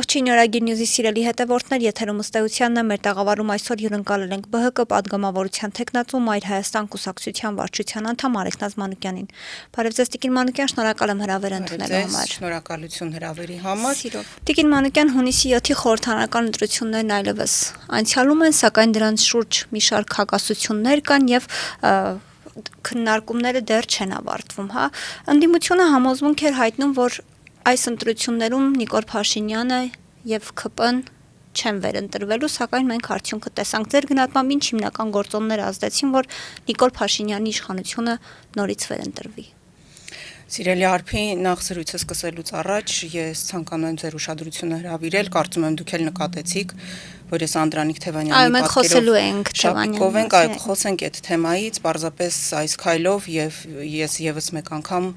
Ողջույն Օրագիր Նյուզի սիրելի հետևորդներ, եթերում ըստեյությանն է, մեր տաղավարում այսօր հյուրընկալել ենք ԲՀԿ պատգամավորության թեկնածու Մայր Հայաստան կուսակցության վարչության անդամ Արեգնազ Մանուկյանին։ Բարև ձեզ Տիկին Մանուկյան, շնորհակալ եմ հրավեր ընդունելու համար։ Շնորհակալություն հրավերի համար։ Տիկին Մանուկյան, հունիսի 7-ի խորհրդարանական ընտրություններն այլևս անցյալում են, սակայն դրանց շուրջ մի շարք հակասություններ կան եւ քննարկումները դեռ չեն ավարտվում, հա։ Ընդդիմությունը համոզմունք էր հայտնում, որ այս ընտրություններում Նիկոլ Փաշինյանը եւ ՔՊ-ն չեն վերընտրվելու, սակայն մենք արդյունքը տեսանք։ Ձեր գնահատմամբ ինչ հիմնական գործոններ ազդեցին, որ Նիկոլ Փաշինյանի իշխանությունը նորից վերընտրվի։ Սիրելի Արփի, նախ զրույցը սկսելուց առաջ ես ցանկանում եմ ձեր ուշադրությունը հրավիրել, կարծում եմ դուք էլ նկատեցիք, որ ես Անդրանիկ Թևանյանի պատկերով խոսենք այդ թեմայից, պարզապես այս քայլով եւ ես եւս մեկ անգամ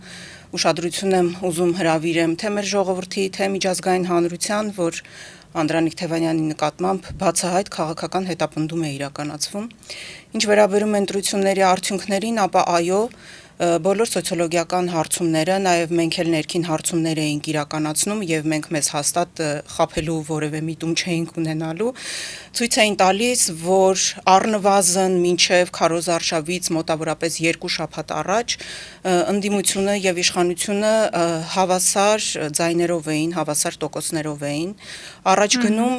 ուշադրություն եմ ուզում հրավիրեմ թե մեր ժողովրդի, թե միջազգային հանրության, որ Անդրանիկ Թևանյանի նկատմամբ բացահայտ քաղաքական հետապնդում է իրականացվում։ Ինչ վերաբերում է ընտրությունների արդյունքներին, ապա այո, բոլոր սոցիոլոգիական հարցումները, նաև մենք էլ ներքին հարցումներ էինք իրականացնում եւ մենք մեզ հաստատ խաբելու որևէ միտում չէինք ունենալու, ցույց էին տալիս, որ առնվազն մինչև քարոզարշավից մոտավորապես 2 շաբաթ առաջ ընդդիմությունը եւ իշխանությունը հավասար ձայներով էին, հավասար տոկոսներով էին առաջ գնում,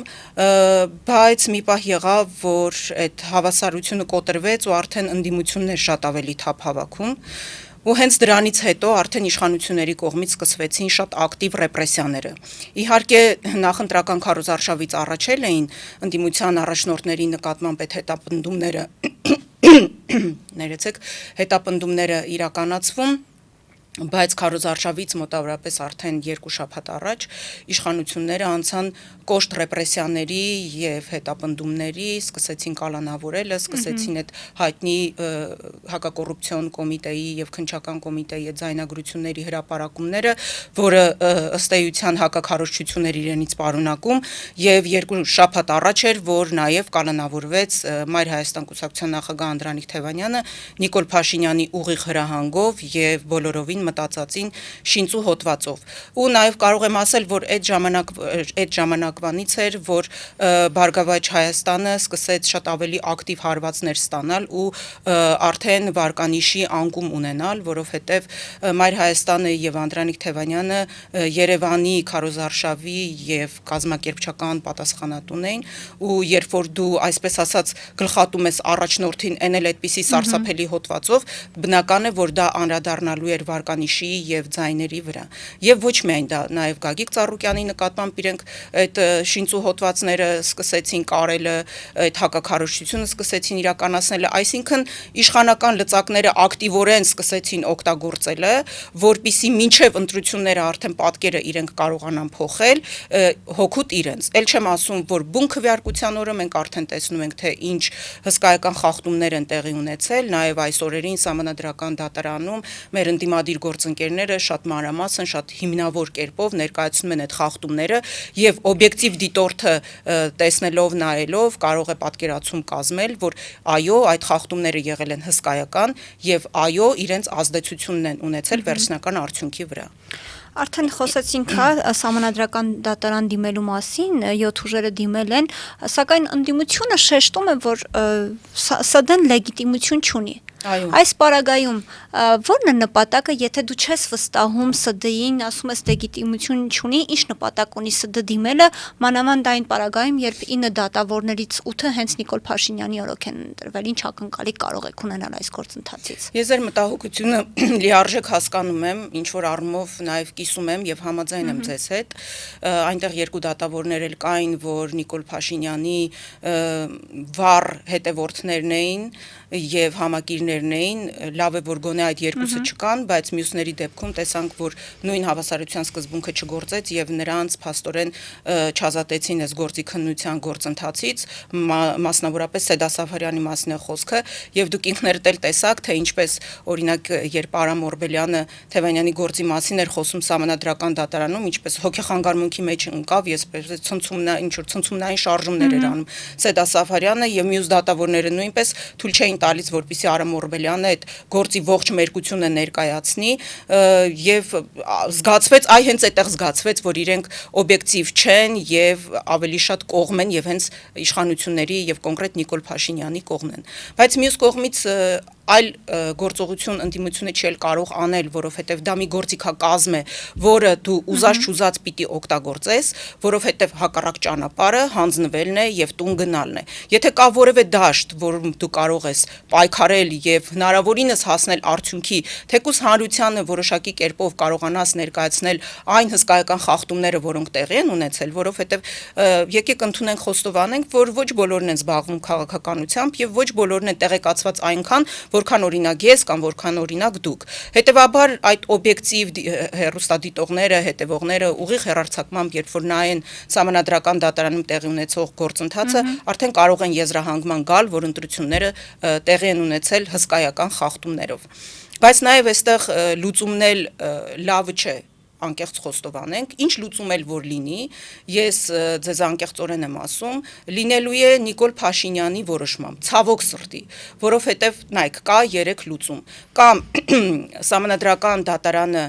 բայց մի պահ եղավ, որ այդ հավասարությունը կոտրվեց ու արդեն ընդդիմությունն էր շատ ավելի թափ հավաքում ու հենց դրանից հետո արդեն իշխանությունների կողմից սկսվեցին շատ ակտիվ ռեպրեսիաները։ Իհարկե նախընտրական քարոզարշավից առաջ էին ընդդիմության առաջնորդների նկատմամբ այդ հետապնդումները իրականացվում, բայց քարոզարշավից մոտավորապես արդեն 2 շաբաթ առաջ իշխանությունները անցան կոշտ ռեպրեսիաների եւ հետապնդումների, սկսեցին կալանավորելը, սկսեցին այդ հայտնի հակակոռուպցիոն կոմիտեի եւ քննչական կոմիտեի ձայնագրությունների հրապարակումները, որը ըստ էության հակաքարոզչություններ իրենից պարունակում եւ 2 շաբաթ առաջ էր, որ նաեւ կալանավորվեց Մայր Հայաստան կուսակցության նախագահ Անդրանիկ Թևանյանը Նիկոլ Փաշինյանի ուղիղ հրահանգով եւ բոլորովին մտածածին շինծու հոդվածով։ Ու նաև կարող եմ ասել, որ այդ ժամանակվանից էր, որ Բարգավաճ Հայաստանը սկսեց շատ ավելի ակտիվ հարվածներ ստանալ ու արդեն վարկանիշի անկում ունենալ, որովհետև Մայր Հայաստանը եւ Անդրանիկ Թևանյանը Երևանի քարոզարշավի եւ կազմակերպչական պատասխանատուն էին ու երբ որ դու այսպես ասած գլխատում ես առաջնորդին էնել այդպիսի սարսափելի հոդվածով, բնական է, որ դա անդրադառնալու էր վարկանիշի եւ ձայների վրա։ Եվ ոչ միայն դա, նաեւ Գագիկ Ծառուկյանի նկատմամբ իրենք այդ շինծու հոդվածները սկսեցին կարելը, այդ հակաքարոզչությունը սկսեցին իրականացնելը, այսինքն իշխանական լծակները ակտիվորեն սկսեցին օգտագործելը, որպիսի մինչև ընտրությունները արդեն պատկերը իրենք կարողանան փոխել, հոգուտ իրենց։ Էլ չեմ ասում, որ բուն քվեարկության օրը մենք արդեն տեսնում ենք, թե ինչ հսկայական խախտումներ են տեղի ունեցել, նաեւ այս օրերին Սահմանադրական դատարանում մեր ընդդիմադիր գործընկերները շատ մանրամասն, շատ հիմնավոր կերպով ներկայացնում են այդ խախտումները եւ օբյեկտիվ դիտորդը տեսնելով, նայելով կարող է պատկերացում կազմել, որ այո, այդ խախտումները եղել են հսկայական եւ այո, իրենց ազդեցությունն են ունեցել վերջնական արդյունքի վրա։ Արդեն խոսեցինք Սահմանադրական դատարան դիմելու մասին, 7 ուժերը դիմել են, սակայն ընդդիմությունը շեշտում է, որ ՍԴ-ն լեգիտիմություն չունի։ Այս պարագայում ո՞րն է նպատակը, եթե դու չես վստահում ՍԴ-ին, ասում ես լեգիտիմություն չունի, ինչ նպատակ ունի ՍԴ դիմելը, մանավանդ այն պարագայում, երբ 9 դատավորներից 8-ը հենց Նիկոլ Փաշինյանի օրոք են ընտրվել, ինչ ակնկալիք կարող եք ունենալ այս գործընթացից։ Ես ձեր մտահոգությունը լիարժեք հասկանում եմ, ինչ որ առումով նաեւ կիսում եմ եւ համաձայն եմ ձեզ հետ։ Այնտեղ 2 դատավորներ էլ կային, որ Նիկոլ Փաշինյանի վառ հետևորդներն էին եւ համակիրներն էին, լավ է որ գոնե այդ երկուսը չկան, բայց մյուսների դեպքում տեսանք, որ նույն հավասարության սկզբունքը չգործեց եւ նրանց փաստորեն չազատեցին այս գործի քննության գործընթացից, մասնավորապես Սեդա Սաֆարյանի մասն է խոսքը եւ դուք ինքներդ էլ տեսաք, թե ինչպես օրինակ երբ Արամ Օրբելյանը Թևանյանի գործի մասին էր խոսում Սահմանադրական դատարանում, ինչպես հոգեխանգարմունքի մեջ ընկավ, ես ցնցումնային շարժումներ էր անում Սեդա Սաֆարյանը եւ մյուս դատավորները նույնպես թույլ չէին տալիս, որպեսզի Արամ Օրբելյանը այդ գործի ողջ մերկությունը ներկայացնի եւ զգացվեց, հենց այդտեղ զգացվեց, որ իրենք օբյեկտիվ չեն եւ ավելի շատ կողմ են եւ հենց իշխանությունների եւ կոնկրետ Նիկոլ Փաշինյանի կողմն են։ Բայց մյուս կողմից այլ գործողություն ընդդիմությունը չի կարող անել, որովհետև դա մի գործիքակազմ է, որը դու ուզած չուզած պիտի օգտագործես, որովհետև հակառակ ճանապարհը հանձնվելն է եւ տուն գնալն է։ Եթե կա որևէ դաշտ, որում դու կարող ես պայքարել եւ հնարավորինս հասնել արդյունքի, թեկուզ հանրությանը որոշակի կերպով կարողանաս ներկայացնել այն հսկայական խախտումները, որոնք տեղի են ունեցել, որովհետև եկեք ընդունենք խոստովանենք, որ ոչ բոլորն են զբաղվում քաղաքականությամբ եւ ոչ բոլորն են տեղեկացված այնքան, որքան օրինակ ես կամ որքան օրինակ դուք։ Հետևաբար այդ օբյեկտիվ հեռուստադիտողները, հետևողները ուղիղ հեռարձակմամբ, երբ որ նայեն Սահմանադրական դատարանում տեղի ունեցող գործընթացը, արդեն կարող են եզրահանգման գալ, որ ընտրությունները տեղի են ունեցել հսկայական խախտումներով։ Բայց նաև այստեղ լուծումն էլ լավը չէ, անկեղծ խոստովանենք, ինչ լուծում էլ որ լինի, ես ձեզ անկեղծորեն եմ ասում, լինելու է Նիկոլ Փաշինյանի որոշմամբ, ցավոք սրտի, որովհետև նայեք, կա 3 լուծում, կամ Սահմանադրական դատարանը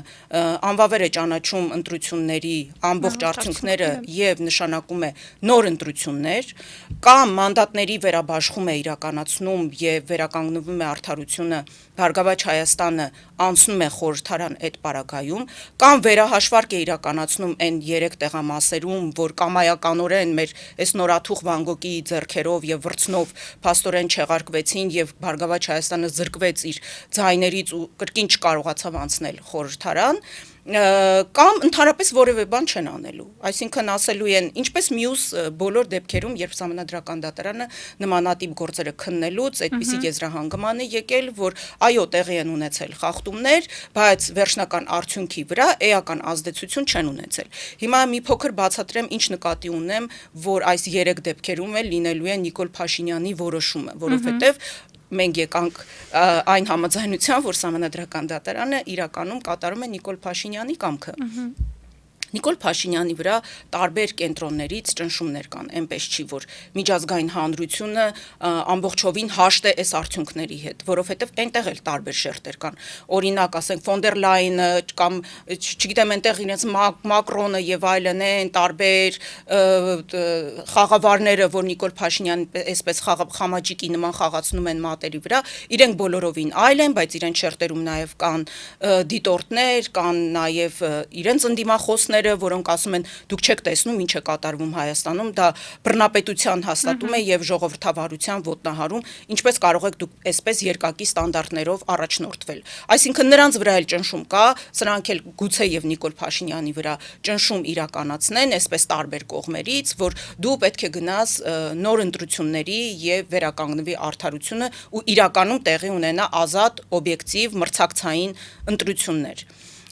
անվավեր է ճանաչում ընտրությունների ամբողջ արդյունքները եւ նշանակում է նոր ընտրություններ, կամ մանդատների վերաբաշխում է իրականացնում եւ վերականգնվում է արդարությունը, Բարգավաճ Հայաստանը անցնում է խորհրդարան այդ պարագայում, կամ վերահաշվարկ է իրականացնում այն 3 տեղամասերում, որ կամայականորեն մեր այս նորաթուխ Վան Գոգի ձեռքերով եւ վրձնով փաստորեն չեղարկվեցին եւ Բարգավաճ Հայաստանը զրկվեց իր ձայներից ու կրկին չկարողացավ անցնել խորհրդարան, կամ ընդհանրապես որևէ բան չեն անելու, այսինքն ասելու են, ինչպես մյուս բոլոր դեպքերում, երբ Սահմանադրական դատարանը նմանատիպ գործերը քննելուց այդպիսի եզրահանգման է եկել, որ այո, տեղի են ունեցել խախտումներ, բայց վերջնական արդյունքի վրա էական ազդեցություն չեն ունեցել։ Հիմա մի փոքր բացատրեմ, ինչ նկատի ունեմ, որ այս 3 դեպքերում էլ լինելու է Նիկոլ Փաշինյանի որոշումը, որովհետև մենք եկանք այն համաձայնության, որ Սահմանադրական դատարանը իրականում կատարում է Նիկոլ Փաշինյանի կամքը։ Նիկոլ Փաշինյանի վրա տարբեր կենտրոններից ճնշումներ կան, այնպես չի, որ միջազգային հանրությունը ամբողջովին հաշտ է այս արդյունքների հետ, որովհետև այնտեղ էլ տարբեր շերտեր կան։ Օրինակ, ասենք Ֆոն դեր Լայնը կամ չգիտեմ, այնտեղ իրենց Մակրոնը եւ այլն են, տարբեր խաղավարները, որ Նիկոլ Փաշինյանը այսպես խամաճիկի նման խաղացնում են մատերի վրա, իրենք բոլորովին այլ են, բայց իրենց շերտերում նաեւ կան դիտորդներ, կան նաեւ իրենց ընդդիմախոսներ, որոնք ասում են դուք չեք տեսնում ինչ է կատարվում Հայաստանում, դա բռնապետության հաստատում է եւ ժողովրդավարության ոտնահարում, ինչպես կարող եք դուք այսպես երկակի ստանդարտներով առաջնորդվել։ Այսինքն նրանց վրա էլ ճնշում կա, սրանք էլ գուցե եւ Նիկոլ Փաշինյանի վրա ճնշում իրականացնեն, այսպես տարբեր կողմերից, որ դու պետք է գնաս նոր ընտրությունների եւ վերականգնվի արդարությունը ու իրականում տեղի ունենա ազատ, օբյեկտիվ, մրցակցային ընտրություններ։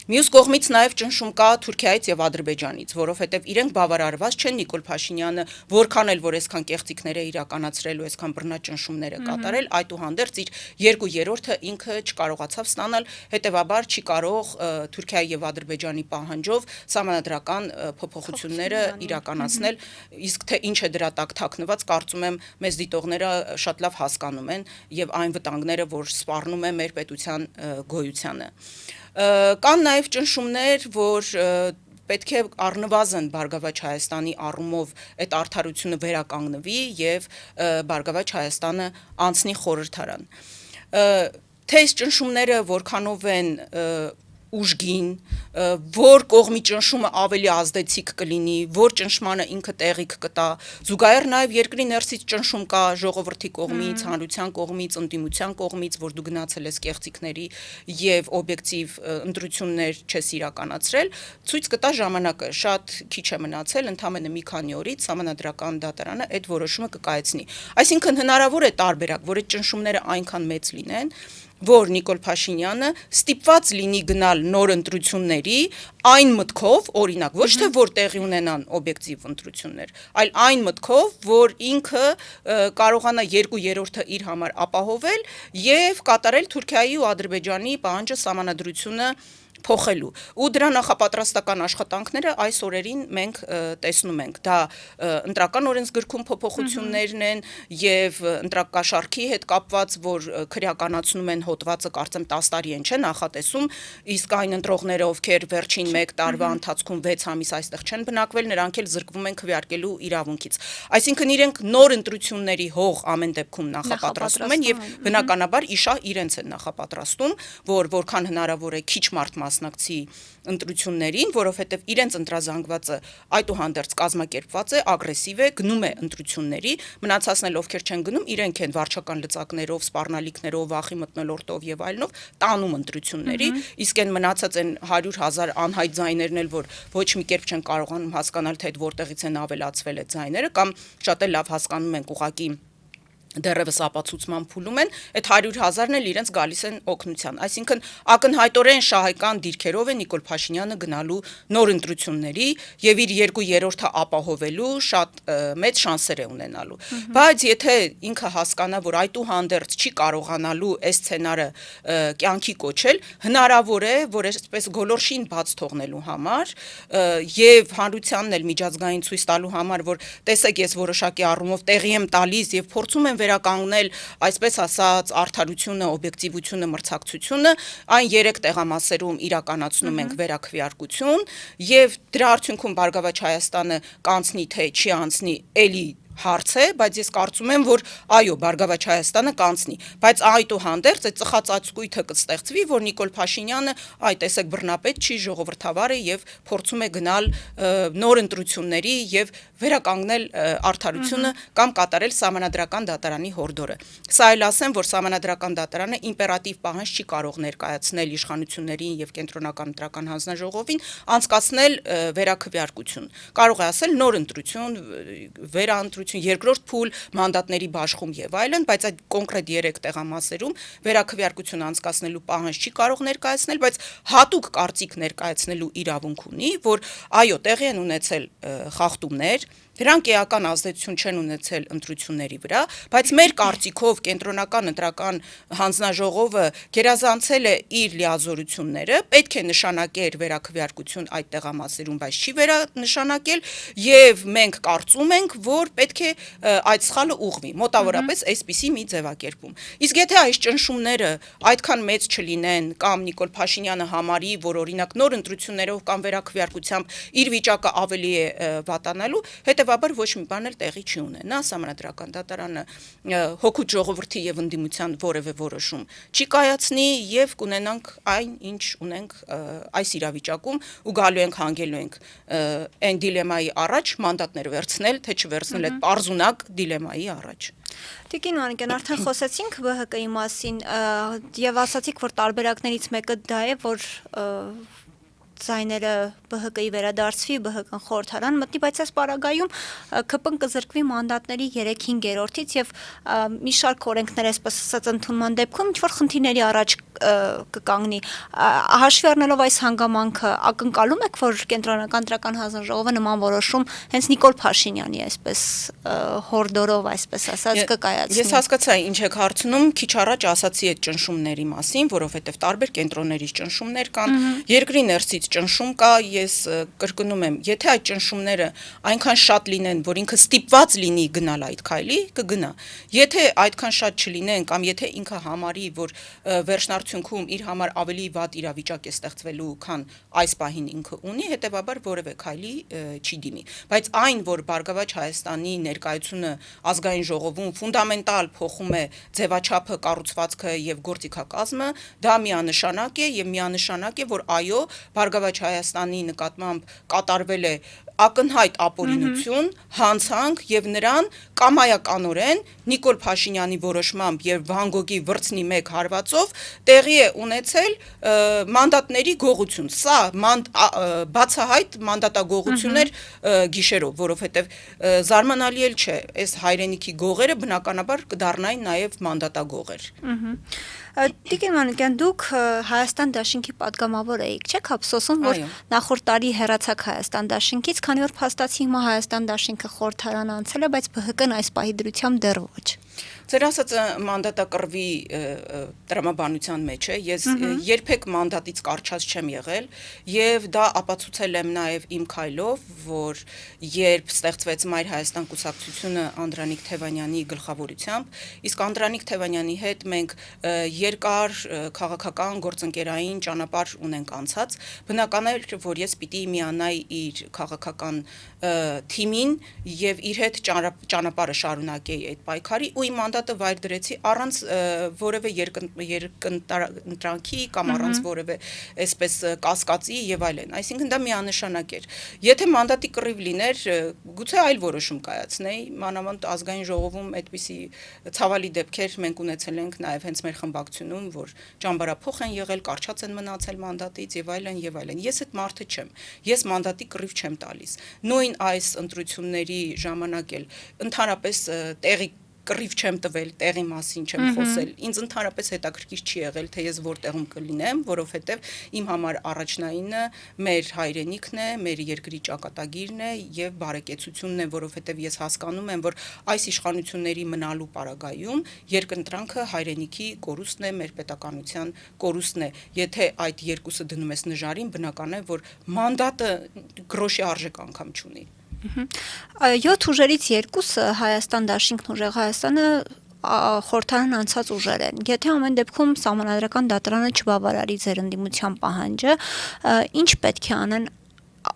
Մյուս կողմից նաև ճնշում կա Թուրքիայից եւ Ադրբեջանից, որովհետեւ իրենք բավարարված չեն Նիկոլ Փաշինյանը, որքան էլ որ այսքան կեղծիքներ է իրականացրել ու այսքան բռնաճնշումներ է կատարել, այդուհանդերձ իր 2/3-ը ինքը չկարողացավ ստանալ, հետեւաբար չի կարող Թուրքիայի եւ Ադրբեջանի պահանջով սահմանադրական փոփոխությունները իրականացնել, իսկ թե ինչ է դրա տակ թաքնված, կարծում եմ մեծ դիտողները շատ լավ հասկանում են եւ այն վտանգները, որ սպառնում է մեր պետության գոյությանը։ Կան նաև ճնշումներ, որ պետք է առնվազն Բարգավաճ Հայաստանի առումով այդ արդարությունը վերականգնվի եւ Բարգավաճ Հայաստանը անցնի խորհրդարան։ Թե այս ճնշումները որքանով են ուժգին, որ կողմի ճնշումը ավելի ազդեցիկ կլինի, որ ճնշմանը ինքը տեղիք կտա, զուգահեռ նաև երկրի ներսից ճնշում կա ժողովրդի կողմից, հանրության կողմից, ընդդիմության կողմից, որ դու գնացել ես կեղծիքների եւ օբյեկտիվ ընտրություններ չես իրականացրել, ցույց կտա ժամանակը, շատ քիչ է մնացել, ընդամենը մի քանի օրից Սահմանադրական դատարանը այդ որոշումը կկայացնի։ Այսինքն հնարավոր է տարբերակ, որ այդ ճնշումները այնքան մեծ լինեն, որ Նիկոլ Փաշինյանը ստիպված լինի գնալ նոր ընտրությունների այն մտքով, օրինակ, ոչ թե որ տեղի ունենան օբյեկտիվ ընտրություններ, այլ այն մտքով, որ ինքը կարողանա 2/3-ը իր համար ապահովել եւ կատարել Թուրքիայի ու Ադրբեջանի պահանջը սահմանադրությունը փոխելու ու դրա նախապատրաստական աշխատանքները այս օրերին մենք տեսնում ենք դա ընտրական օրենսգրքում փոփոխություններն են եւ ընտրակաշարքի հետ կապված որ քրեականացնում են հոդվածը կարծեմ 10 տարի են չէ նախատեսում իսկ այն ընտրողները ովքեր վերջին 1 տարվա ընթացքում 6 ամիս այստեղ չեն բնակվել նրանք էլ զրկվում են քվեարկելու իրավունքից այսինքն իրենք նոր ընտրությունների հող ամեն դեպքում նախապատրաստում են եւ բնականաբար իշա իրենց են նախապատրաստում որ որքան հնարավոր է քիչ մարդ մասնակցի ընտրություններին, որովհետև իրենց ընտրազանգվածը այդուհանդերձ կազմակերպված է, ագրեսիվ է, գնում է ընտրությունների, մնացածն էլ ովքեր չեն գնում, իրենք են վարչական լծակներով, սպառնալիքներով, վախի մթնոլորտով եւ այլնով տանում ընտրությունների, իսկ այն մնացած են 100,000 անհայտ ձայներն էլ, որ ոչ մի կերպ չեն կարողանում հասկանալ, թե որտեղից են ավելացվել այդ ձայները կամ շատ էլ լավ հասկանում են ուղղակի դեռևս ապացուցման փուլում են, այդ 100,000-ն էլ իրենց գալիս են օգնության։ Այսինքն ակնհայտորեն շահեկան դիրքերով է Նիկոլ Փաշինյանը գնալու նոր ընտրությունների եւ իր 2/3-ը ապահովելու շատ մեծ շանսեր է ունենալու։ Բայց եթե ինքը հասկանա, որ այդուհանդերձ չի կարողանալու այս սցենարը կյանքի կոչել, հնարավոր է, որ այսպես գոլորշին բաց թողնելու համար եւ հանրությանն էլ միջազգային ցույց տալու համար, որ տեսեք ես որոշակի առումով տեղի եմ տալիս եւ փորձում եմ վերականգնել, այսպես ասած, արդարությունը, օբյեկտիվությունը, մրցակցությունը, այն 3 տեղամասերում իրականացնում ենք վերաքվեարկություն եւ դրա արդյունքում Բարգավաճ Հայաստանը կանցնի թե չի անցնի, էլի հարց է, բայց ես կարծում եմ, որ այո, Բարգավաճ Հայաստանը կանցնի, բայց այդուհանդերձ այդ ծխածածկույթը կստեղծվի, որ Նիկոլ Փաշինյանը, այ տեսեք բռնապետ չի, ժողովրդավար է եւ փորձում է գնալ նոր ընտրությունների եւ վերականգնել արդարությունը կամ կատարել Սահմանադրական դատարանի հորդորը։ Սա էլ ասեմ, որ Սահմանադրական դատարանը իմպերատիվ պահանջ չի կարող ներկայացնել իշխանություններին եւ կենտրոնական ընտրական հանձնաժողովին անցկացնել վերաքվեարկություն։ Կարող է ասել նոր ընտրություն, վերաընտրություն երկրորդ փուլ, մանդատների բաշխում եւ այլն, բայց այդ կոնկրետ 3 տեղամասերում վերաքվեարկություն անցկացնելու պահանջ չի կարող ներկայացնել, բայց հատուկ կարծիք ներկայացնելու իրավունք ունի, որ այո, տեղի են ունեցել խախտումներ, դրանք էական ազդեցություն չեն ունեցել ընտրությունների վրա, բայց մեր կարծիքով կենտրոնական ընտրական հանձնաժողովը գերազանցել է իր լիազորությունները, պետք է նշանակեր վերաքվեարկություն այդ տեղամասերում, բայց չի վերանշանակել եւ մենք կարծում ենք, որ պետք է այդ սխալը ուղղվի, մոտավորապես այսպիսի մի ձևակերպում։ Իսկ եթե այս ճնշումները այդքան մեծ չլինեն կամ Նիկոլ Փաշինյանը համարի, որ օրինակ նոր ընտրություններով կամ վերաքվեարկությամբ իր վիճակը ավելի է վատանալու, հետևաբար ոչ մի բան էլ տեղի չի ունենա, Սահմանադրական դատարանը հոգուտ ժողովրդի եւ ընդդիմության որևէ որոշում չի կայացնի եւ կունենանք այն, ինչ ունենք այս իրավիճակում ու գալու ենք հանգելու ենք այն դիլեմայի առաջ մանդատներ վերցնել, թե չվերցնել այդ պարզունակ դիլեմայի առաջ։ Տիկին Մանուկյան, արդեն խոսեցինք ԲՀԿ-ի մասին եւ ասացիք, որ տարբերակներից մեկը դա է, որ ձայները ԲՀԿ-ի վերադարձվի, ԲՀԿ-ն խորհրդարան մտնի, բայց այս պարագայում ԿՊ-ն կզրկվի մանդատների 3/5-ից եւ մի շարք օրենքներ այսպես ասած ընդունման դեպքում ինչ-որ խնդիրների առաջ կկանգնի։ Հաշվի առնելով այս հանգամանքը, ակնկալում եք, որ կենտրոնական ընտրական հանձնաժողովը նման որոշում հենց Նիկոլ Փաշինյանի այսպես հորդորով, այսպես ասած, կկայացնի։ Ես հասկացա, ինչ եք հարցնում, քիչ առաջ ասացի այդ ճնշումների մասին, որովհետեւ տարբեր կենտրոններից ճնշումներ կան, երկրի ներսից ճնշում կա, ես կրկնում եմ, եթե այդ ճնշումները այնքան շատ լինեն, որ ինքը ստիպված լինի գնալ այդ քայլի, կգնա։ Եթե այդքան շատ չլինեն կամ եթե ինքը համարի, որ վերջնարդյունքում իր համար ավելի վատ իրավիճակ է ստեղծվելու, քան այս պահին ինքը ունի, հետեւաբար որևէ քայլի չի դիմի։ Բայց այն, որ Բարգավաճ Հայաստանի ներկայությունը ազգային ժողովում ֆունդամենտալ փոխում է ձևաչափը, կառուցվածքը եւ գործիքակազմը, դա միանշանակ է եւ միանշանակ է, որ այո, Բարգավաճ Հայաստանի նկատմամբ կատարվել է ակնհայտ ապօրինություն, հանցանք եւ նրան կամայականորեն Նիկոլ Փաշինյանի որոշմամբ եւ Վան Գոգի վրձնի 1 հարվածով տեղի է ունեցել մանդատների գողություն։ Սա բացահայտ մանդատագողություններ գիշերով, որովհետեւ զարմանալի էլ չէ, այս հայրենիքի գողերը բնականաբար կդառնային նաեւ մանդատագողեր։ Տիկին Մանուկյան, դուք Հայաստան դաշինքի պատգամավոր էիք, չեք ափսոսում, որ նախորդ տարի հեռացաք Հայաստան դաշինքից, քանի որ փաստացի հիմա Հայաստան դաշինքը խորհրդարան անցել է, բայց ԲՀԿ-ն այս պահի դրությամբ դեռ ոչ։ Ձեր ասածը մանդատակռվի տրամաբանության մեջ է, ես երբեք մանդատից կարճած չեմ եղել եւ դա ապացուցել եմ նաեւ իմ քայլով, որ երբ ստեղծվեց Մայր Հայաստան կուսակցությունը Անդրանիկ Թևանյանի գլխավորությամբ, իսկ Անդրանիկ Թևանյանի հետ մենք երկար քաղաքական գործընկերային ճանապարհ ունենք անցած, բնական է, որ ես պիտի միանայի իր քաղաքական թիմին եւ իր հետ ճանապարհը շարունակեի այդ պայքարի ու իմ մանդատը վայր դրեցի առանց որևէ երկընտրանքի կամ առանց որևէ այսպես կասկածի եւ այլն, այսինքն դա միանշանակ էր։ Եթե մանդատի կռիվ լիներ, գուցե այլ որոշում կայացնեի, մանավանդ ազգային ժողովում այդպիսի ցավալի դեպքեր մենք ունեցել ենք նաեւ հենց մեր խմբակցությունում, որ ճամբարափոխ են եղել, կարճած են մնացել մանդատից եւ այլն եւ այլն։ Ես այդ մարդը չեմ։ Ես մանդատի կռիվ չեմ տալիս։ Նույն այս ընտրությունների ժամանակ էլ ընդհանրապես տեղի կռիվ չեմ տվել, տեղի մասին չեմ խոսել։ Ինձ ընդհանրապես հետաքրքիր չի եղել, թե ես որտեղում կլինեմ, որովհետև իմ համար առաջնայինը մեր հայրենիքն է, մեր երկրի ճակատագիրն է եւ բարեկեցությունն է, որովհետև ես հասկանում եմ, որ այս իշխանությունների մնալու պարագայում երկընտրանքը հայրենիքի կորուստն է, մեր պետականության կորուստն է։ Եթե այդ երկուսը դնում ես նժարին, բնական է, որ մանդատը գրոշի արժեք անգամ չունի։ 7 ուժերից 2-ը Հայաստան Դաշինքն ուժեղ Հայաստանը խորհրդարան անցած ուժեր են։ Եթե ամեն դեպքում Սահմանադրական դատարանը չբավարարի ձեր ընդդիմության պահանջը, ինչ պետք է անեն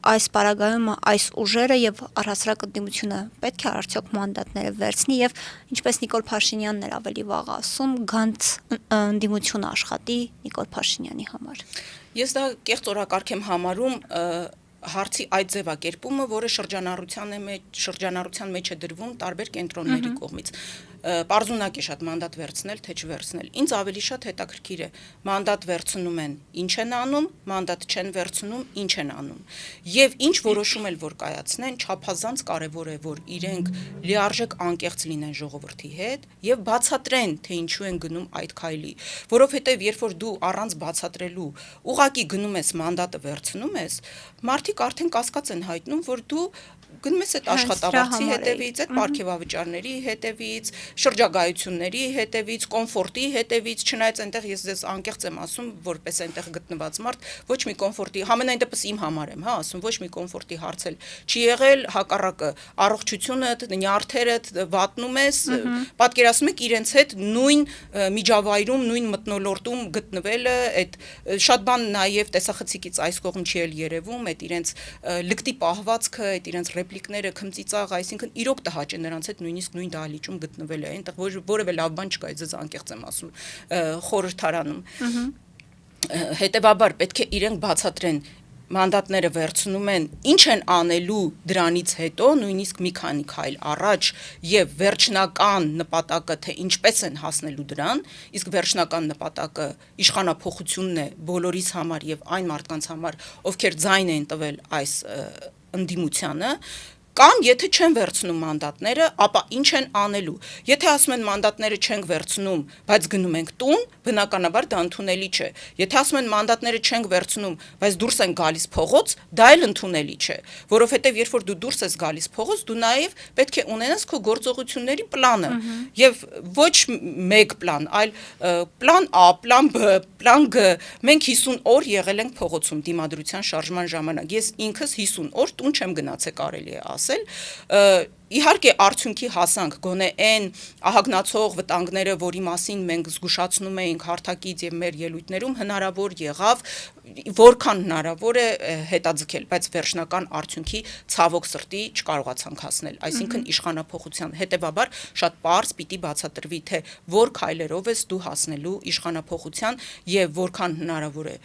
այս պարագայում այս ուժերը եւ առհասարակ ընդդիմությունը պետք է արդյոք մանդատները վերցնի եւ ինչպես Նիկոլ Փաշինյանն էր ավելի վաղ ասում, գանց ընդդիմությունը աշխատի Նիկոլ Փաշինյանի համար։ Ես դա կեղծ օրակարգ եմ համարում հարցի այդ ձևակերպումը, որը շրջանառության մեջ է դրվում տարբեր կենտրոնների կողմից։ Պարզունակ է շատ մանդատ վերցնել, թե չվերցնել։ Ինձ ավելի շատ հետաքրքիր է մանդատ վերցնում են, ինչ են անում, մանդատ չեն վերցնում, ինչ են անում։ Եվ ինչ որոշում էլ որ կայացնեն, չափազանց կարևոր է, որ իրենք լիարժեք անկեղծ լինեն ժողովրդի հետ եւ բացատրեն, թե ինչու են գնում այդ քայլի, որովհետեւ երբ որ դու առանց բացատրելու ուղակի գնում ես մանդատը վերցնում ես, մարդիկ արդեն կասկած են հայտնում, որ դու գնում ես այդ աշխատավարձի հետևից, այդ պարգևավճարների հետևից, շրջագայությունների հետևից, կոմֆորտի հետևից, չնայած այնտեղ ես ձեզ անկեղծ եմ ասում, որպես այնտեղ գտնված մարդ, ոչ մի կոմֆորտի, համենայն դեպս իմ համար եմ, ասում, ոչ մի կոմֆորտի հարցել չի եղել, հակառակը առողջությունդ, նյարդերդ վատնում ես, պատկերացնում եք իրենց հետ նույն միջավայրում, նույն մթնոլորտում գտնվելը, այդ շատ բան նաև տեսախցիկից այս կողմ չի էլ երևում, այդ իրենց լկտի պահվածքը, այդ իրենց ռեպլիկները քմծիծաղ, այսինքն իրոք տհաճ է նրանց հետ նույնիսկ նույն դահլիճում գտնվել է, այնտեղ որևէ լավ բան չկա, ես անկեղծ եմ ասում, խորհրդարանում։ Հետևաբար պետք է իրենք բացատրեն մանդատները վերցնում են, ինչ են անելու դրանից հետո, նույնիսկ մի քանի քայլ առաջ եւ վերջնական նպատակը թե ինչպես են հասնելու դրան, իսկ վերջնական նպատակը իշխանափոխությունն է բոլորիս համար եւ այն մարդկանց համար, ովքեր ձայն են տվել այս ընդդիմությանը, կամ եթե չեն վերցնում մանդատները, ապա ինչ են անելու։ Եթե ասում են մանդատները չենք վերցնում, բայց գնում ենք տուն, բնականաբար դա ընդունելի չէ։ Եթե ասում են մանդատները չենք վերցնում, բայց դուրս են գալիս փողոց, դա էլ ընդունելի չէ, որովհետև երբ որ դու դուրս ես գալիս փողոց, դու նաև պետք է ունենաս քո գործողությունների պլանը, եւ ոչ մեկ պլան, այլ պլան A, պլան B, պլան G։ Մենք 50 օր եղել ենք փողոցում դիմադրության շարժման ժամանակ։ Ես ինքս 50 օր տուն չեմ գնացել, կարելի է ասել։ Իհարկե արդյունքի հասանք, գոնե այն ահագնացող վտանգները, որի մասին մենք զգուշացնում էինք հարթակից եւ մեր ելույթներում, հնարավոր եղավ, որքան հնարավոր է հետաձգել, բայց վերջնական արդյունքի ցավոք սրտի չկարողացանք հասնել, այսինքն իշխանափոխության, հետեւաբար շատ պարզ պիտի բացատրվի, թե որ քայլերով ես դու հասնելու իշխանափոխության եւ որքան հնարավոր է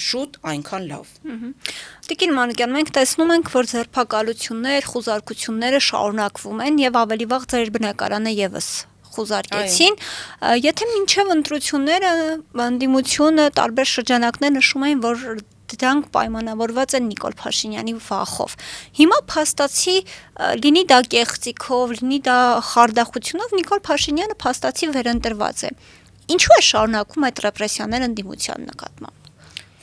շուտ, այնքան լավ։ Տիկին Մանուկյան, մենք տեսնում ենք, որ ձերբակալություններ, խուզարկությունները շարունակվում են եւ ավելի վաղ ձեր բնակարանը եւս խուզարկեցին։ Եթե մինչև ընտրությունները ընդդիմությունը տարբեր շրջանակներ նշում էին, որ դրանք պայմանավորված են Նիկոլ Փաշինյանի վախով։ Հիմա փաստացի լինի դա կեղծիքով, լինի դա խարդախությունով, Նիկոլ Փաշինյանը փաստացի վերընտրված է։ Ինչու է շարունակում այդ ռեպրեսիաները ընդդիմության նկատմամբ։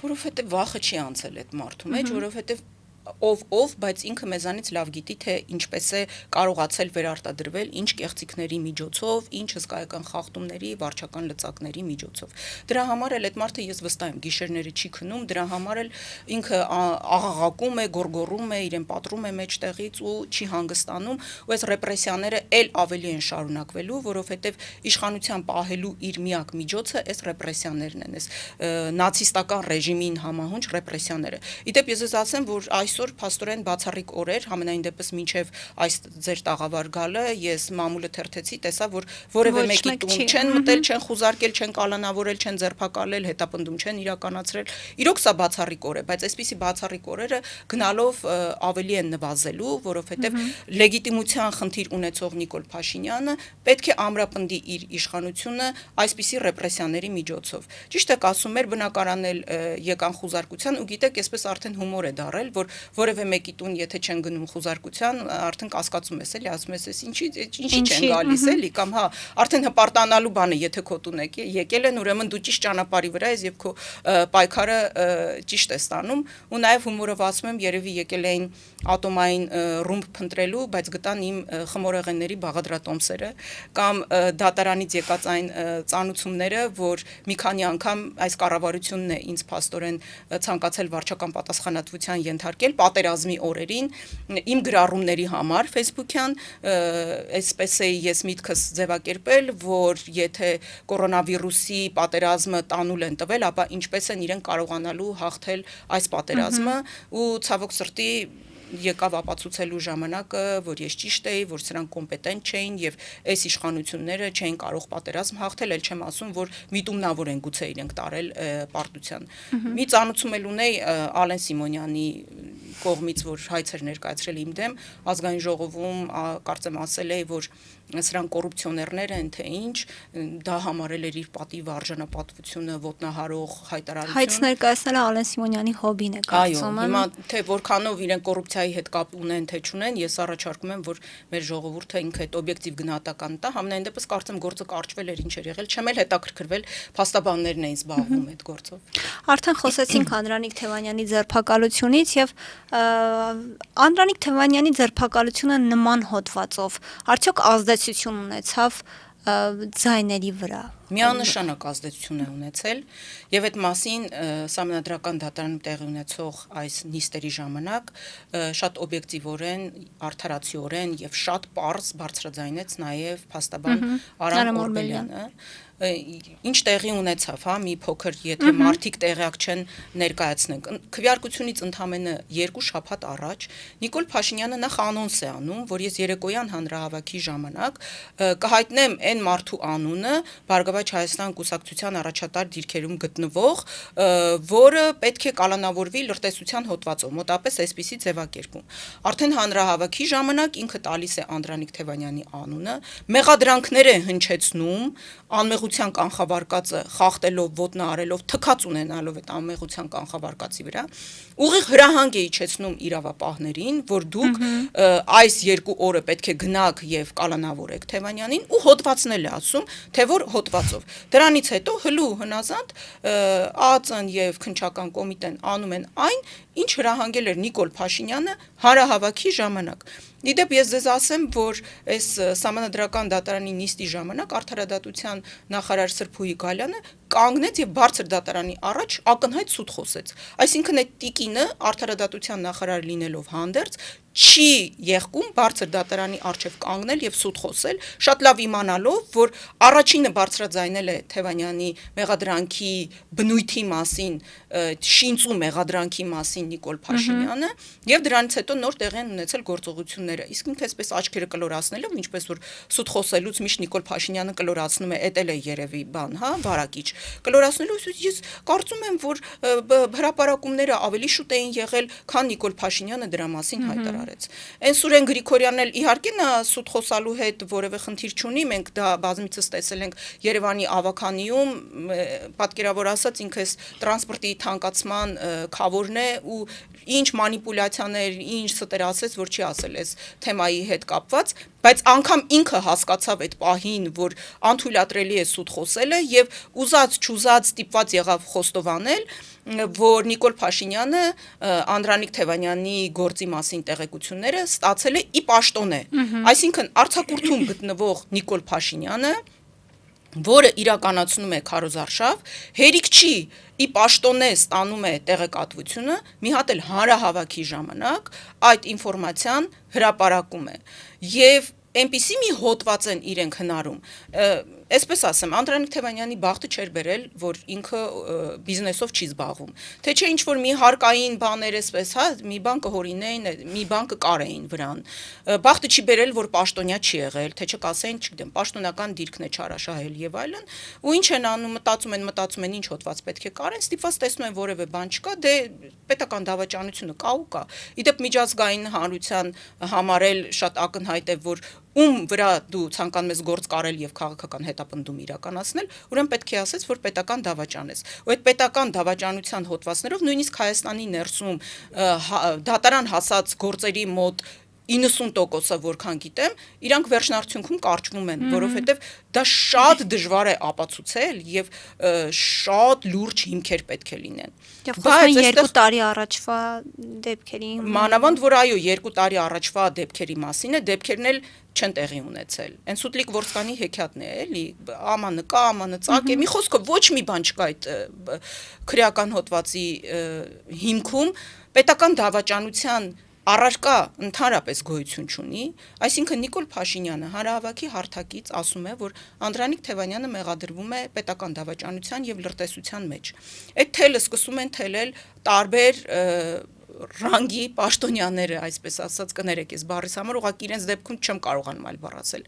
Որովհետև վախը չի անցել այդ մարդու մեջ, որովհետև ով, բայց ինքը մեզանից լավ գիտի, թե ինչպես է կարողացել վերարտադրվել, ինչ կեղծիքների միջոցով, ինչ հսկայական խախտումների, վարչական լծակների միջոցով։ Դրա համար էլ այդ մարդը ես վստահ եմ, գիշերները չի քնում, դրա համար էլ ինքը աղաղակում է, գոռգոռում է, իրեն պատռում է մեջտեղից ու չի հանգստանում, ու այս ռեպրեսիաները էլ ավելի են շարունակվելու, որովհետև իշխանության պահելու իր միակ միջոցը այս ռեպրեսիաներն են, այս նացիստական ռեժիմին համահունչ ռեպրեսիաները։ Իդեպ ես ասեմ, որ այսօր փաստորեն բացառիկ օրեր, համենայն դեպս մինչև այս ձեր տաղավար գալը, ես մամուլը թերթեցի, տեսա, որ որևէ մեկի տուն չեն մտել, չեն խուզարկել, չեն կալանավորել, չեն ձերբակալել, հետապնդում չեն իրականացրել։ Իրոք սա բացառիկ օր է, բայց այսպիսի բացառիկ օրերը գնալով ավելի են նվազելու, որովհետև լեգիտիմության խնդիր ունեցող Նիկոլ Փաշինյանը պետք է ամրապնդի իր իշխանությունը այսպիսի ռեպրեսիաների միջոցով։ Ճիշտ եք ասում, մեր բնակարանել եկան խուզարկության ու գիտեք, այսպես արդեն հումոր է դարել, որ որևէ մեկի տուն եթե չեն գնում խուզարկության, արդեն կասկածում ես էլի, ասում ես, ինչի չեն գալիս էլի, կամ հա, արդեն հպարտանալու բանը, եթե քո տուն եկել են, ուրեմն դու ճիշտ ճանապարհի վրա ես եւ քո պայքարը ճիշտ է ստանում, ու նաեւ հումորով ասում եմ, երևի եկել էին ատոմային ռումբ փնտրելու, բայց գտան իմ խմորեղենների բաղադրատոմսերը կամ դատարանից եկած այն ծանուցումները, որ մի քանի անգամ այս կառավարությունն է ինձ փաստորեն ցանկացել վարչական պատասխանատվության ենթարկել պատերազմի օրերին իմ գրառումների համար Facebook-յան, այսպես է ես միտքս ձևակերպել, որ եթե կորոնավիրուսի պատերազմը տանուլ են տվել, ապա ինչպես են իրեն կարողանալու հաղթել այս պատերազմը ու ցավոք սրտի եկավ ապացուցելու ժամանակը, որ ես ճիշտ էի, որ սրանք կոմպետենտ չէին եւ այս իշխանությունները չէին կարող պատերազմ հաղթել, ել չեմ ասում, որ միտումնավոր են գուցե իրենք տարել պարտության։ Մի ծանուցում էլ ունեի Ալեն Սիմոնյանի կողմից, որ հայց էր ներկայացրել իմ դեմ, ազգային ժողովում կարծեմ ասել էի, որ սրանք կոռուպցիոներներ են, թե ինչ, դա համարել էր իր պատիվ արժանապատվությունը ոտնահարող հայտարարություն։ Հայց ներկայացնելը Ալեն Սիմոնյանի հոբին է, կարծում եմ։ Այո, հիմա թե որքանով իրեն կոռուպցիայի հետ կապ ունեն, թե չունեն, ես առաջարկում եմ, որ մեր ժողովուրդը ինքը այդ օբյեկտիվ գնահատական տա, համենայն դեպս կարծեմ գործը կարճվել էր, ինչ էր եղել, չեմ էլ հետաքրքրվել, փաստաբաններն էին զբաղվում այդ գործով։ Արդեն խոսեցինք Անդրանիկ Թևանյանի ձերբակալությունից եւ Անդրանիկ Թևանյանի ձերբակալությունը նման հոդվածով արդյոք ազդեցություն ունեցավ ձայների վրա։ Միանշանակ ազդեցություն է ունեցել եւ այդ մասին Սահմանադրական դատարանում տեղի ունեցող այս նիստերի ժամանակ շատ օբյեկտիվորեն, արդարացիորեն եւ շատ պարզ բարձրաձայնեց նաեւ փաստաբան Արամ Օրբելյանը, ինչ տեղի ունեցավ, հա, մի փոքր, եթե մարդիկ տեղյակ չեն ներկայացնենք։ Քվեարկությունից ընդամենը 2 շաբաթ առաջ Նիկոլ Փաշինյանը նախ անոնս է անում, որ ես երեկոյան հանրահավաքի ժամանակ կհայտնեմ այն մարդու անունը, Բարգավաճ Հայաստան կուսակցության առաջատար դիրքերում գտնվող, որը պետք է կալանավորվի լրտեսության հոդվածով, մոտապես այսպիսի ձևակերպում։ Արդեն հանրահավաքի ժամանակ ինքը տալիս է Անդրանիկ Թևանյանի անունը, մեղադրանքներ է հնչեցնում, անմեղության կանխավարկածը խախտելով, ոտնահարելով, թքած ունենալով այդ անմեղության կանխավարկածի վրա, ուղիղ հրահանգ է իջեցնում իրավապահներին, որ դուք այս 2 օրը պետք է գնաք եւ կալանավորեք Թևանյանին ու հոդվածնել է ասում, թե որ հոդվածով։ Դրանից հետո հլու հնազանդ ԱԱԾ-ն եւ քննչական կոմիտեն անում են այն, ինչ հրահանգել էր Նիկոլ Փաշինյանը հանրահավաքի ժամանակ։ Իդեպ ես ձեզ ասեմ, որ այս Սահմանադրական դատարանի նիստի ժամանակ արդարադատության նախարար Սրփուհի Գալյանը կանգնեց եւ բարձր դատարանի առաջ ակնհայտ սուտ խոսեց։ Այսինքն այդ տիկինը արդարադատության նախարար լինելով հանդերձ չի եղկում բարձր դատարանի առջև կանգնել եւ սուտ խոսել, շատ լավ իմանալով, որ առաջինը բարձրաձայնել է Թևանյանի մեղադրանքի բնույթի մասին, շինծու մեղադրանքի մասին Նիկոլ Փաշինյանը եւ դրանից հետո նոր տեղի են ունեցել գործողությունները։ Իսկ ինքը այսպես աչքերը կլորացնելով, ինչպես որ սուտ խոսելուց միշտ Նիկոլ Փաշինյանը կլորացնում է, էտել է երևի բան, հա, վարակիչ։ Կլորացնելով ես կարծում եմ, որ հրապարակումները ավելի շուտ էին եղել, քան Նիկոլ Փաշինյանը դրա մասին հայտարարեց։ Այն Սուրեն Գրիգորյանն էլ իհարկե նա սուտ խոսալու հետ որևէ խնդիր չունի, մենք դա բազմիցս տեսել ենք Երևանի ավականիում, պատկերավոր ասած ինքը տրանսպորտի թանկացման քավորն է ու ինչ մանիպուլյացիաներ, ինչ ստեր ասեց, որ չի ասել այս թեմայի հետ կապված, բայց անգամ ինքը հասկացավ այդ պահին, որ անթույլատրելի է սուտ խոսելը եւ ուզած չուզած ստիպված եղավ խոստովանել որ Նիկոլ Փաշինյանը Անդրանիկ Թևանյանի գործի մասին տեղեկությունները ստացել է ի պաշտոնե, այսինքն արձակուրդում գտնվող Նիկոլ Փաշինյանը, որը իրականացնում է քարոզարշավ, հերիք չի ի պաշտոնե ստանում է տեղեկատվությունը, մի հատ էլ հանրահավաքի ժամանակ այդ ինֆորմացիան հրապարակում է եւ այնպիսի մի հոդված են իրենք հնարում, այսպես ասեմ, Անդրանիկ Թևանյանի բախտը չէր բերել, որ ինքը բիզնեսով չի զբաղվում, թե չէ ինչ-որ մի հարկային բաներ էսպես, հա, մի բան կհորինեին, մի բան կկարեին վրան, բախտը չի բերել, որ պաշտոնյա չի եղել, թե չկասեին, չգիտեմ, պաշտոնական դիրքն է չարաշահել եւ այլն, ու ինչ են անում, մտածում են ինչ հոդված պետք է կարեն, ստիպված տեսնում են որևէ բան չկա, դե պետական դավաճանությունը կա ու կա։ Իդեպ միջազգային հանրության համար էլ շատ ակնհայտ է, որ ում վրա դու ցանկանում ես գործ կարել եւ քաղաքական հետապնդում իրականացնել, ուրեմն պետք է ասես, որ պետական դավաճան ես։ Ու այդ պետական դավաճանության հոդվածներով նույնիսկ Հայաստանի ներսում դատարան հասած գործերի մոտ 90%-ը որքան գիտեմ, իրանք վերջնարդյունքում կարճվում են, որովհետև դա շատ դժվար է ապացուցել եւ շատ լուրջ հիմքեր պետք է լինեն։ Եվ խոսում են 2 տարի առաջվա դեպքերի։ Մանավանդ որ այո, 2 տարի առաջվա դեպքերի մասին է, դեպքերն էլ չեն տեղի ունեցել։ Այն Սուտլիկ Որսկանի հեքիաթն է, էլի, ամանը կա, ամանը ծակ է։ Մի խոսքով ոչ մի բան չկա այդ քրեական հոդվածի հիմքում, պետական դավաճանության առարկա ընդհանրապես գոյություն չունի, այսինքն Նիկոլ Փաշինյանը հանրահավաքի հարթակից ասում է, որ Անդրանիկ Թևանյանը մեղադրվում է պետական դավաճանության եւ լրտեսության մեջ։ Այդ թելը սկսում են թելել տարբեր ռանգի պաշտոնյաները, այսպես ասած, կներեք ես բառիս համար, ուղղակի իրենց դեպքում չեմ կարողանում այլ բառ ասել։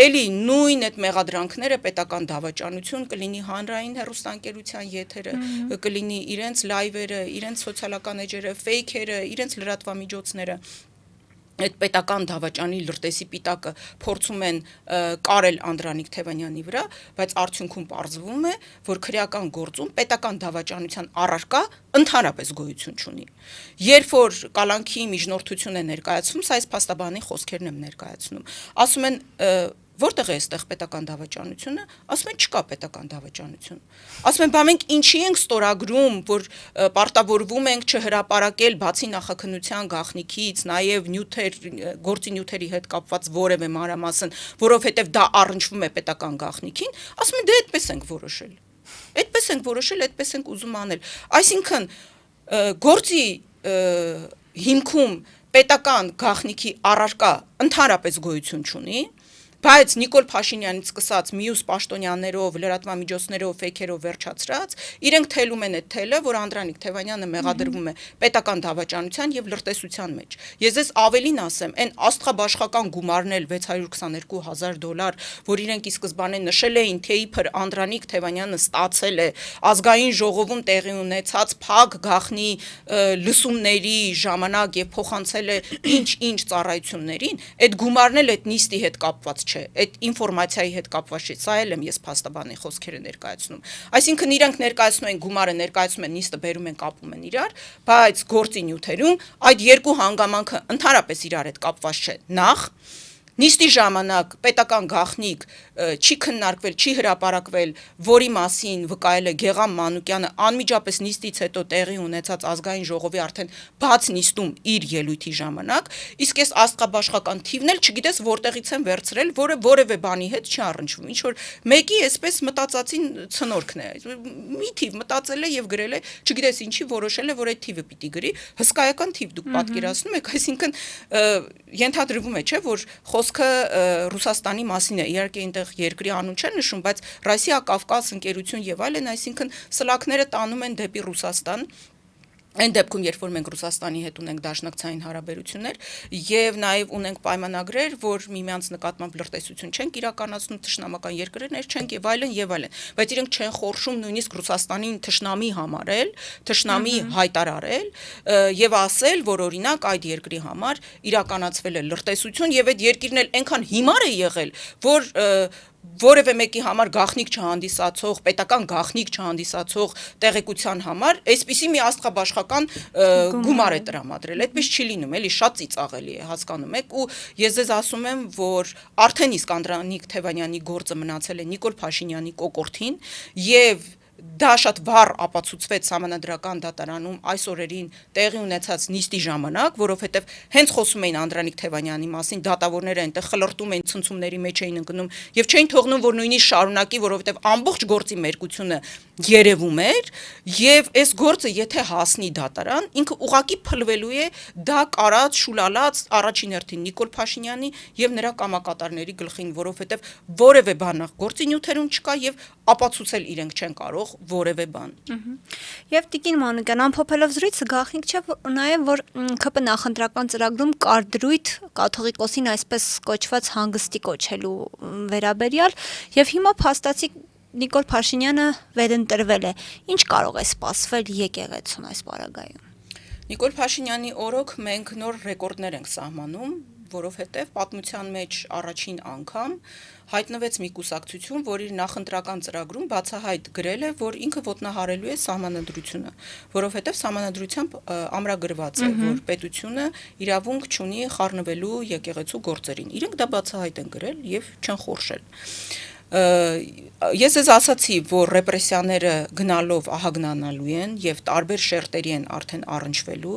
Էլի նույն այդ մեղադրանքները պետական դավաճանություն կլինի հանրային հեռուստաընկերության եթերը, կլինի իրենց լայվերը, իրենց սոցիալական էջերը, ֆեյքերը, իրենց լրատվամիջոցները։ Այդ պետական դավաճանի լրտեսի պիտակը փորձում են կարել Անդրանիկ Թևանյանի վրա, բայց արդյունքում պարզվում է, որ քրեական գործում պետական դավաճանության առարկա ընդհանրապես գոյություն չունի։ Երբ որ կալանքի միջնորդություն է ներկայացվում, սա այս փաստաբանի խոսքերն եմ ներկայացնում, ասում են որտեղ է այստեղ պետական դավաճանությունը, ասում են չկա պետական դավաճանություն։ Ասում են, բա մենք ինչի ենք ստորագրում, որ պարտավորվում ենք չհրապարակել բացի նախաքննության գաղտնիքից, նաև նյութեր, գործի նյութերի հետ կապված որևէ մանրամասն, որովհետև դա առնչվում է պետական գաղտնիքին, ասում են դե այդպես ենք որոշել։ Այդպես ենք որոշել, այդպես ենք ուզում անել։ Այսինքն գործի հիմքում պետական գաղտնիքի առարկա ընդհանրապես գոյություն չունի, բայց Նիկոլ Փաշինյանից սկսած մյուս պաշտոնյաներով, լրատվամիջոցներով, ֆեյքերով վերջացրած, իրենք թելում են այդ թելը, որ Անդրանիկ Թևանյանը մեղադրվում է պետական դավաճանության եւ լրտեսության մեջ։ Ես ես ավելին ասեմ, այն աստղաբաշխական գումարն էլ $622,000, որ իրենք ի սկզբանե նշել էին, թե իբր Անդրանիկ Թևանյանը ստացել է ազգային ժողովում տեղի ունեցած փակ գաղտնի լսումների ժամանակ եւ փոխանցել է ինչ ծառայություններին, այդ գումարն էլ այդ նիստի հետ կապված չէ, այդ ինֆորմացիայի հետ կապված չէ, սա էլ եմ ես փաստաբանի խոսքերը ներկայացնում։ Այսինքն իրանք ներկայացնում են գումարը, ներկայացնում են նիստը, բերում են կապում են իրար, բայց գործի նյութերում այդ երկու հանգամանքը ընդհանրապես իրար հետ կապված չէ։ Նախ նիստի ժամանակ պետական գաղտնիք չի քննարկվել, չի հրապարակվել, որի մասին վկայել է Գեգամ Մանուկյանը անմիջապես նիստից հետո տեղի ունեցած ազգային ժողովի արդեն բաց նիստում իր ելույթի ժամանակ, իսկ այս աստղաբաշխական թիվն էլ չգիտես որտեղից են վերցրել, որը որևէ բանի հետ չի առնչվում, ինչ որ մեկի այսպես մտածածին ցնորքն է, մի թիվ մտածել է եւ գրել է, չգիտես ինչի որոշել է, որ այդ թիվը պիտի գրի, հսկայական թիվ դուք պատկերացնում եք, այսինքն ենթադրվում է, չէ, որ խոսքը Ռուսաստանի մասին է, իհարկե այնտեղ երկրի անուն չեն նշում, բայց Ռոսիա-Կավկազ ընկերություն եւ այլն, այսինքն սլաքները տանում են դեպի Ռուսաստան։ Այն դեպքում, երբ որ մենք Ռուսաստանի հետ ունենք դաշնակցային հարաբերություններ եւ նաեւ ունենք պայմանագրեր, որ միմյանց նկատմամբ լրտեսություն չենք իրականացնում, թշնամական երկրներ չենք եւ այլն, բայց իրենք չեն խորշում նույնիսկ Ռուսաստանին թշնամի համարել, թշնամի հայտարարել եւ ասել, որ օրինակ այդ երկրի համար իրականացվել է լրտեսություն եւ այդ երկիրն էլ այնքան հիմար է եղել, որ որևէ մեկի համար գաղտնիք չհանդիսացող, պետական գաղտնիք չհանդիսացող տեղեկության համար այսպիսի մի աստղաբաշխական գումար է տրամադրել, այդպես չի լինում, էլի շատ ծիծաղելի է, հասկանում եք, ու ես ձեզ ասում եմ, որ արդեն իսկ Անդրանիկ Թևանյանի գործը մնացել է Նիկոլ Փաշինյանի կոկորդին եւ դա շատ վառ ապացուցվեց Սահմանադրական դատարանում այս օրերին տեղի ունեցած նիստի ժամանակ, որովհետև հենց խոսում էին Անդրանիկ Թևանյանի մասին, դատավորները այնտեղ խլրտում էին, ցնցումների մեջ էին ընկնում եւ չէին թողնում, որ նույնիսկ շարունակի, որովհետև ամբողջ գործի մերկությունը երևում էր, եւ այս գործը եթե հասնի դատարան, ինքը ուղակի փլվելու է դա կարած, շուլալած առաջին հերթին Նիկոլ Փաշինյանի եւ նրա կամակատարների գլխին, որովհետև որևէ բան գործի նյութերում չկա եւ ապացուցել իրենք չեն կարող որևէ բան։ Եվ Տիկին Մանուկյան, ամփոփելով զրույցը գաղտնիք չէ նաև որ ԿՊ նախընտրական ծրագրում կար դրույթ կաթողիկոսին այսպես կոչված հանգստի կոչելու վերաբերյալ եւ հիմա փաստացի Նիկոլ Փաշինյանը վերընտրվել է։ Ինչ կարող է սպասվել եկեղեցուն այս պարագայում։ Նիկոլ Փաշինյանի օրոք մենք նոր ռեկորդներ ենք սահմանում, որովհետև պատմության մեջ առաջին անգամ հայտնվեց մի կուսակցություն, որ իր նախընտրական ծրագրում բացահայտ գրել է, որ ինքը ոտնահարելու է սահմանադրությունը, որովհետև սահմանադրությամբ ամրագրված է, որ պետությունը իրավունք չունի խառնվելու եկեղեցու գործերին։ Իրենք դա բացահայտ են գրել եւ չեն խորշել։ Ես ես ասացի, որ ռեպրեսիաները գնալով ահագնանալու են եւ տարբեր շերտերի են արդեն առնչվելու,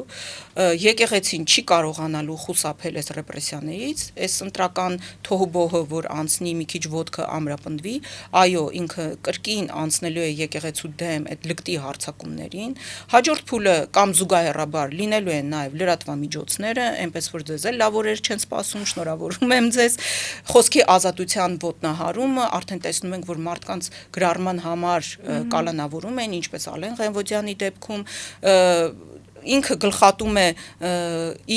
եկեղեցին չի կարողանալու խուսափել այս ռեպրեսիաներից, այս ընտրական թոհուբոհը, որ անցնի մի քիչ ոտքը ամրապնդվի, այո, ինքը կրկին անցնելու է եկեղեցու դեմ այդ լկտի հարձակումներին, հաջորդ փուլը կամ զուգահեռաբար լինելու են նաեւ լրատվամիջոցները, այնպես որ ձեզ էլ լավ օրեր չեն սպասում, շնորհավորում եմ ձեզ, խոսքի ազատության ոտնահարումը, արդեն տեսնում ենք, որ մարդկանց գրառման համար կալանավորում են, ինչպես Ալեն Ղենվոդյանի դեպքում, ինքը գլխատում է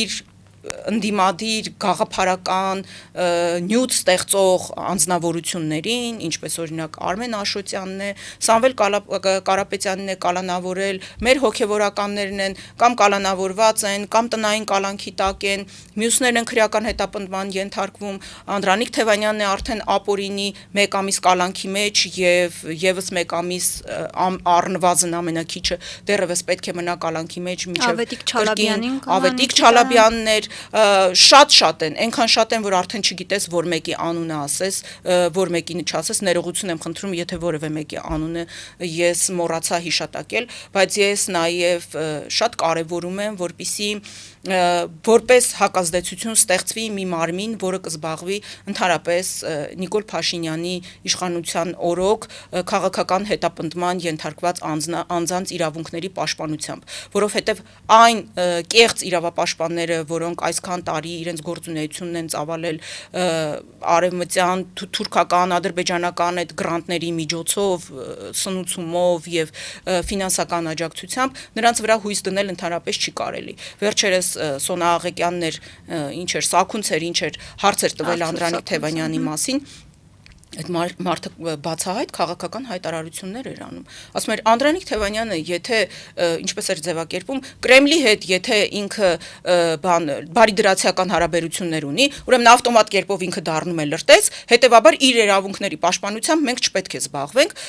իր ընդդիմադիր գաղափարական նյութ ստեղծող անձնավորություններին, ինչպես օրինակ Արմեն Աշոտյանն է, Սամվել Կարապետյանն է կալանավորել, մեր հոգևորականներն են կամ կալանավորված են, կամ տնային կալանքի տակ են, մյուսներն են քրեական հետապնդման ենթարկվում, Անդրանիկ Թևանյանն է արդեն ապօրինի 1 ամիս կալանքի մեջ եւ եւս 1 ամիս առնվազն ամենակիչը դեռևս պետք է մնա կալանքի մեջ մինչեւ Ավետիք Չալաբյանն էր շատ են, այնքան շատ են, որ արդեն չգիտես, որ մեկի անունը ասես, որ մեկին չասես, ներողություն եմ խնդրում, եթե որևէ մեկի անունը ես մոռացա հիշատակել, բայց ես նաև շատ կարևորում եմ, որպեսզի որպես հակազդեցություն ստեղծվի մի մարմին, որը կզբաղվի ընդհանրապես Նիկոլ Փաշինյանի իշխանության օրոք քաղաքական հետապնդման ենթարկված անձանց իրավունքների պաշտպանությամբ, որովհետև այն կեղծ իրավապաշտպանները, որոնք այսքան տարի իրենց գործունեությունն են ծավալել արևմտյան, թուրքական, ադրբեջանական այդ գրանտների միջոցով, սնուցումով եւ ֆինանսական աջակցությամբ, նրանց վրա հույս դնել ընդհանրապես չի կարելի։ Վերջերս Սոնա Աղեկյանն էր, ինչ էր, Սաքունցեր, ինչ էր հարցեր տվել Անդրանիկ Թևանյանի մասին, այդ մարդը բացահայտ քաղաքական հայտարարություններ էր անում։ Ասում էր Անդրանիկ Թևանյանը, եթե ինչպես էր ձևակերպում, Կրեմլի հետ եթե ինքը բարիդրացիական հարաբերություններ ունի, ուրեմն ավտոմատ կերպով ինքը դառնում է լրտես, հետեւաբար իր իրավունքների պաշտպանությամբ մենք չպետք է զբաղվենք,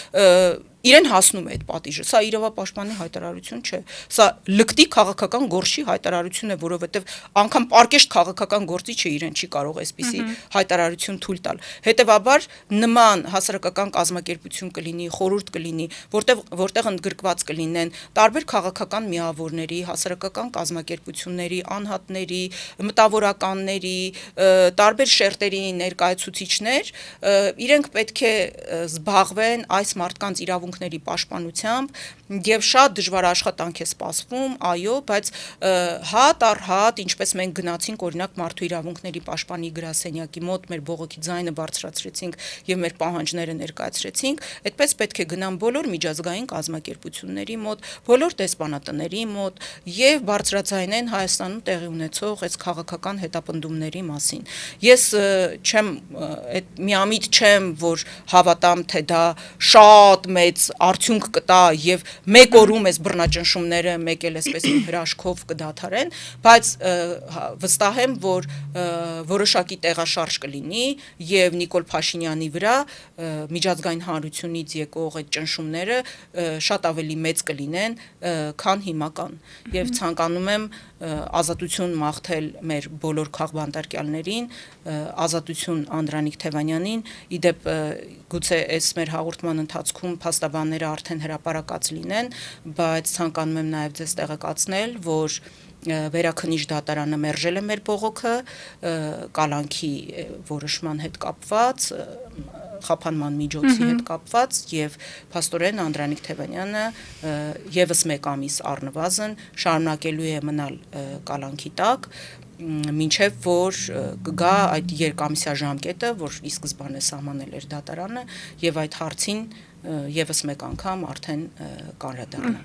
իրեն հասնում է այդ պատիժը։ Սա իրավապաշտպանի հայտարարություն չէ։ Սա լկտի քաղաքական գործի հայտարարություն է, որովհետև անգամ պարկեշտ քաղաքական գործիչը իրեն չի կարող այսպիսի հայտարարություն թույլ տալ։ Հետևաբար նման հասարակական կազմակերպություն կլինի, խորհուրդ կլինի, որտեղ ընդգրկված կլինեն տարբեր քաղաքական միավորների, հասարակական կազմակերպությունների, անհատների, մտավորականների, տարբեր շերտերի ներկայացուցիչներ, իրենք պետք է զբաղվեն այս մարդկանց իրավունքների պաշտպանությամբ եւ շատ դժվար աշխատանք է սպասվում, այո, բայց հատ առ հատ, ինչպես մենք գնացինք օրինակ մարդու իրավունքների պաշտպանի գրասենյակի մոտ, մեր բողոքի ձայնը բարձրացրեցինք եւ մեր պահանջները ներկայացրեցինք, այդպես պետք է գնան բոլոր միջազգային կազմակերպությունների մոտ, բոլոր դեսպանատների մոտ եւ բարձրաձայնեն Հայաստանում տեղի ունեցող այս քաղաքական հետապնդումների մասին։ Ես չեմ միամիտ չեմ, որ հավատամ, թե դա շատ մեծ արդյունք կտա եւ մեկ օրում այս բռնաճնշումները մեկ էլ այսպես հրաշքով կդադարեն, բայց վստահ եմ, որ որոշակի տեղաշարժ կլինի եւ Նիկոլ Փաշինյանի վրա միջազգային հանրությունից եկող այդ ճնշումները շատ ավելի մեծ կլինեն, քան հիմա կան։ Եվ ցանկանում եմ ազատություն մաղթել մեր բոլոր քաղբանտարկյալներին, ազատություն Անդրանիկ Թևանյանին, իդեպ գուցե այս մեր հաղորդման ընթացքում իմաստաբանները արդեն հրապարակած լինեն, բայց ցանկանում եմ նաև ձեզ տեղեկացնել, որ վերաքննիչ դատարանը մերժել է մեր բողոքը կալանքի որոշման հետ կապված, խափանման միջոցի հետ կապված եւ փաստորեն Անդրանիկ Թևանյանը եւս մեկ ամիս առնվազն շարունակելու է մնալ կալանքի տակ, մինչև որ կգա այդ երկամիսյա ժամկետը, որ ի սկզբանե սահմանել էր դատարանը եւ այդ հարցին եւս մեկ անգամ արդեն կանդրադառնա։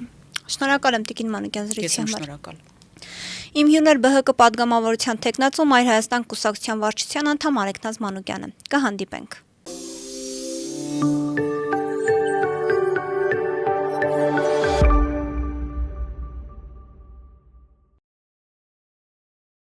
Շնորհակալ եմ Տիկին Մանուկյան զրույցի համար։ Ես շնորհակալ։ Իմ հյուրն էր ԲՀԿ падգամավորության տեխնացու Մայր Հայաստան կուսակցության վարչության անդամ Արեգնազ Մանուկյանը։ Կհանդիպենք։